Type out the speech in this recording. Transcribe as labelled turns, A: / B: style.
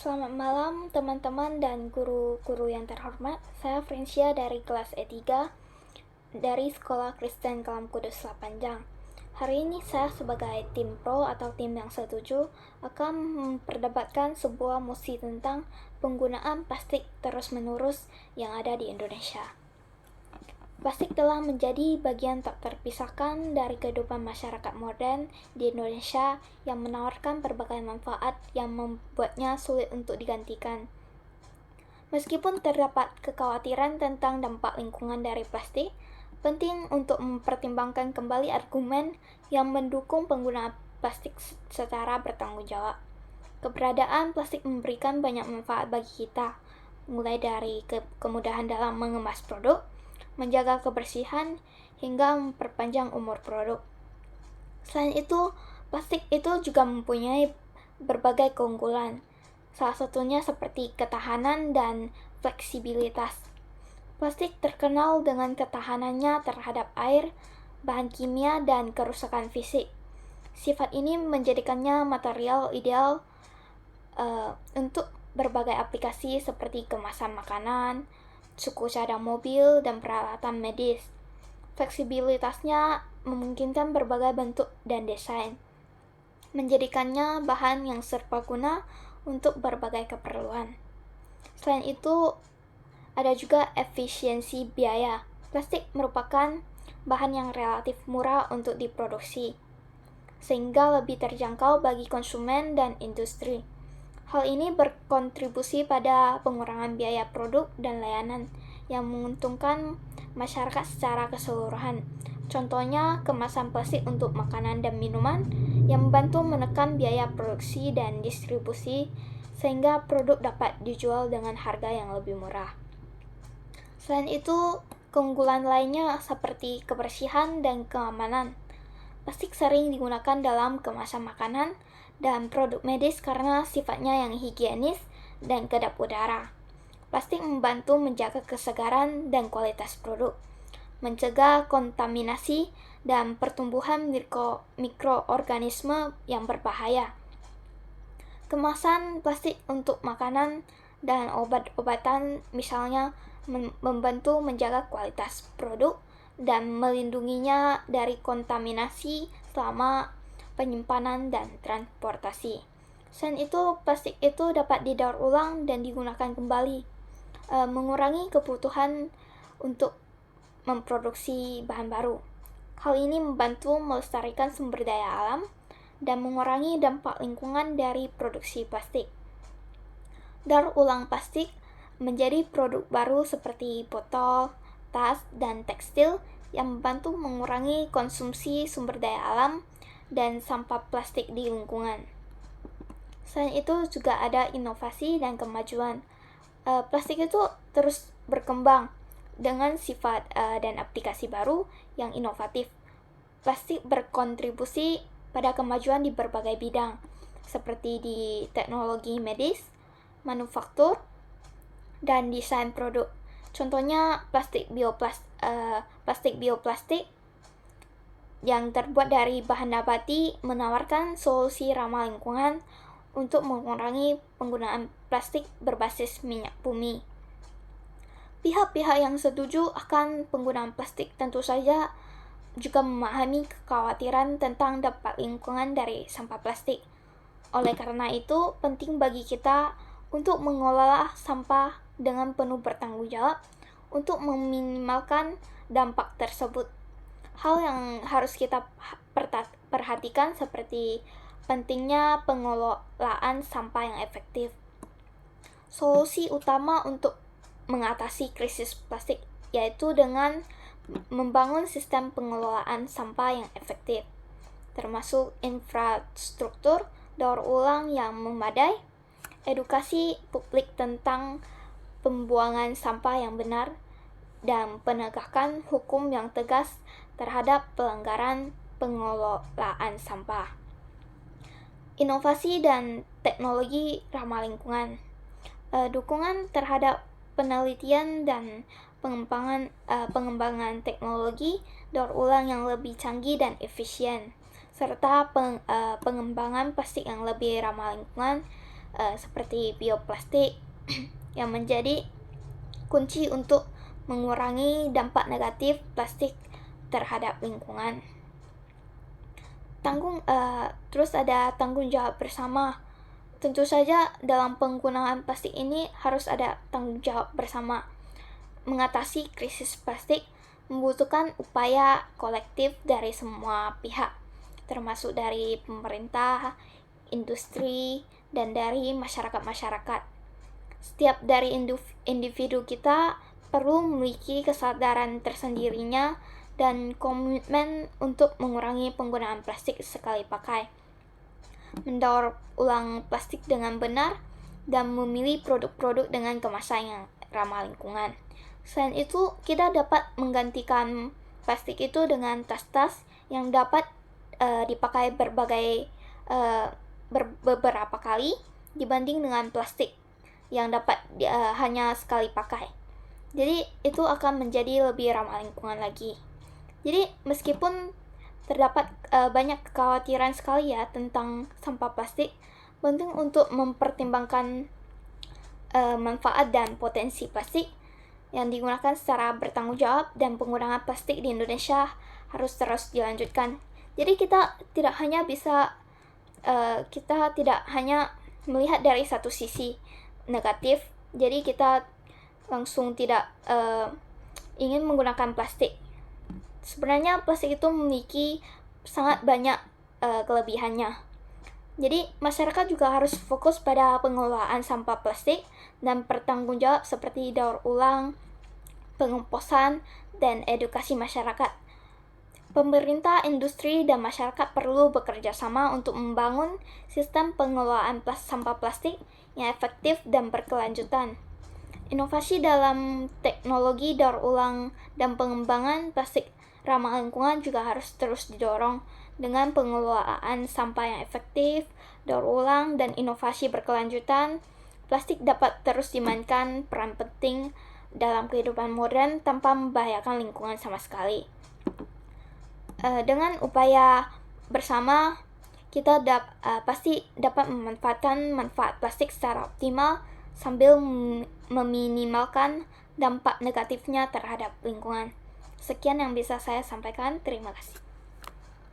A: Selamat malam teman-teman dan guru-guru yang terhormat. Saya Francia dari kelas E3 dari Sekolah Kristen Kalam Kudus Lapanjang. Hari ini saya sebagai tim pro atau tim yang setuju akan memperdebatkan sebuah mosi tentang penggunaan plastik terus-menerus yang ada di Indonesia. Plastik telah menjadi bagian tak terpisahkan dari kehidupan masyarakat modern di Indonesia yang menawarkan berbagai manfaat yang membuatnya sulit untuk digantikan. Meskipun terdapat kekhawatiran tentang dampak lingkungan dari plastik, penting untuk mempertimbangkan kembali argumen yang mendukung penggunaan plastik secara bertanggung jawab. Keberadaan plastik memberikan banyak manfaat bagi kita, mulai dari kemudahan dalam mengemas produk, menjaga kebersihan, hingga memperpanjang umur produk. Selain itu, plastik itu juga mempunyai berbagai keunggulan, salah satunya seperti ketahanan dan fleksibilitas. Plastik terkenal dengan ketahanannya terhadap air, bahan kimia, dan kerusakan fisik. Sifat ini menjadikannya material ideal untuk berbagai aplikasi seperti kemasan makanan, suku cadang mobil, dan peralatan medis. Fleksibilitasnya memungkinkan berbagai bentuk dan desain, menjadikannya bahan yang serbaguna untuk berbagai keperluan. Selain itu, ada juga efisiensi biaya. Plastik merupakan bahan yang relatif murah untuk diproduksi, sehingga lebih terjangkau bagi konsumen dan industri. Hal ini berkontribusi pada pengurangan biaya produk dan layanan yang menguntungkan masyarakat secara keseluruhan. Contohnya, kemasan plastik untuk makanan dan minuman yang membantu menekan biaya produksi dan distribusi sehingga produk dapat dijual dengan harga yang lebih murah. Selain itu, keunggulan lainnya seperti kebersihan dan keamanan. Plastik sering digunakan dalam kemasan makanan dan produk medis karena sifatnya yang higienis dan kedap udara. Plastik membantu menjaga kesegaran dan kualitas produk, mencegah kontaminasi dan pertumbuhan mikroorganisme yang berbahaya. Kemasan plastik untuk makanan dan obat-obatan misalnya membantu menjaga kualitas produk dan melindunginya dari kontaminasi selama penyimpanan dan transportasi. Selain itu, plastik itu dapat didaur ulang dan digunakan kembali, mengurangi kebutuhan untuk memproduksi bahan baru. Hal ini membantu melestarikan sumber daya alam dan mengurangi dampak lingkungan dari produksi plastik. Daur ulang plastik menjadi produk baru seperti botol, tas, dan tekstil yang membantu mengurangi konsumsi sumber daya alam dan sampah plastik di lingkungan. Selain itu juga ada inovasi dan kemajuan. Plastik itu terus berkembang dengan sifat dan aplikasi baru yang inovatif. Plastik berkontribusi pada kemajuan di berbagai bidang, seperti di teknologi medis, manufaktur, dan desain produk. Contohnya plastik bioplastik yang terbuat dari bahan nabati menawarkan solusi ramah lingkungan untuk mengurangi penggunaan plastik berbasis minyak bumi. Pihak-pihak yang setuju akan penggunaan plastik tentu saja juga memahami kekhawatiran tentang dampak lingkungan dari sampah plastik. Oleh karena itu, penting bagi kita untuk mengelola sampah dengan penuh bertanggung jawab untuk meminimalkan dampak tersebut. Hal yang harus kita perhatikan seperti pentingnya pengelolaan sampah yang efektif. Solusi utama untuk mengatasi krisis plastik yaitu dengan membangun sistem pengelolaan sampah yang efektif, termasuk infrastruktur daur ulang yang memadai, edukasi publik tentang pembuangan sampah yang benar, dan penegakan hukum yang tegas terhadap pelanggaran pengelolaan sampah. Inovasi dan teknologi ramah lingkungan. Dukungan terhadap penelitian dan pengembangan teknologi daur ulang yang lebih canggih dan efisien, serta pengembangan plastik yang lebih ramah lingkungan seperti bioplastik yang menjadi kunci untuk mengurangi dampak negatif plastik terhadap lingkungan. Terus ada tanggung jawab bersama. Tentu saja dalam penggunaan plastik ini harus ada tanggung jawab bersama. Mengatasi krisis plastik membutuhkan upaya kolektif dari semua pihak, termasuk dari pemerintah, industri, dan dari masyarakat-masyarakat. Setiap dari individu kita perlu memiliki kesadaran tersendirinya dan komitmen untuk mengurangi penggunaan plastik sekali pakai, mendaur ulang plastik dengan benar, dan memilih produk-produk dengan kemasan yang ramah lingkungan. Selain itu, kita dapat menggantikan plastik itu dengan tas-tas yang dapat dipakai beberapa kali dibanding dengan plastik yang dapat hanya sekali pakai. Jadi itu akan menjadi lebih ramah lingkungan lagi. Jadi meskipun terdapat banyak kekhawatiran sekali ya tentang sampah plastik, penting untuk mempertimbangkan manfaat dan potensi plastik yang digunakan secara bertanggung jawab, dan penggunaan plastik di Indonesia harus terus dilanjutkan. Jadi kita tidak hanya melihat dari satu sisi negatif, jadi kita langsung tidak ingin menggunakan plastik. Sebenarnya plastik itu memiliki sangat banyak kelebihannya. Jadi masyarakat juga harus fokus pada pengelolaan sampah plastik dan bertanggung jawab seperti daur ulang, pengomposan, dan edukasi masyarakat. Pemerintah, industri, dan masyarakat perlu bekerja sama untuk membangun sistem pengelolaan sampah plastik yang efektif dan berkelanjutan. Inovasi dalam teknologi daur ulang dan pengembangan plastik ramah lingkungan juga harus terus didorong. Dengan pengelolaan sampah yang efektif, daur ulang, dan inovasi berkelanjutan, plastik dapat terus dimainkan peran penting dalam kehidupan modern tanpa membahayakan lingkungan sama sekali. Dengan upaya bersama, kita pasti dapat memanfaatkan manfaat plastik secara optimal sambil meminimalkan dampak negatifnya terhadap lingkungan. Sekian yang bisa saya sampaikan. Terima kasih.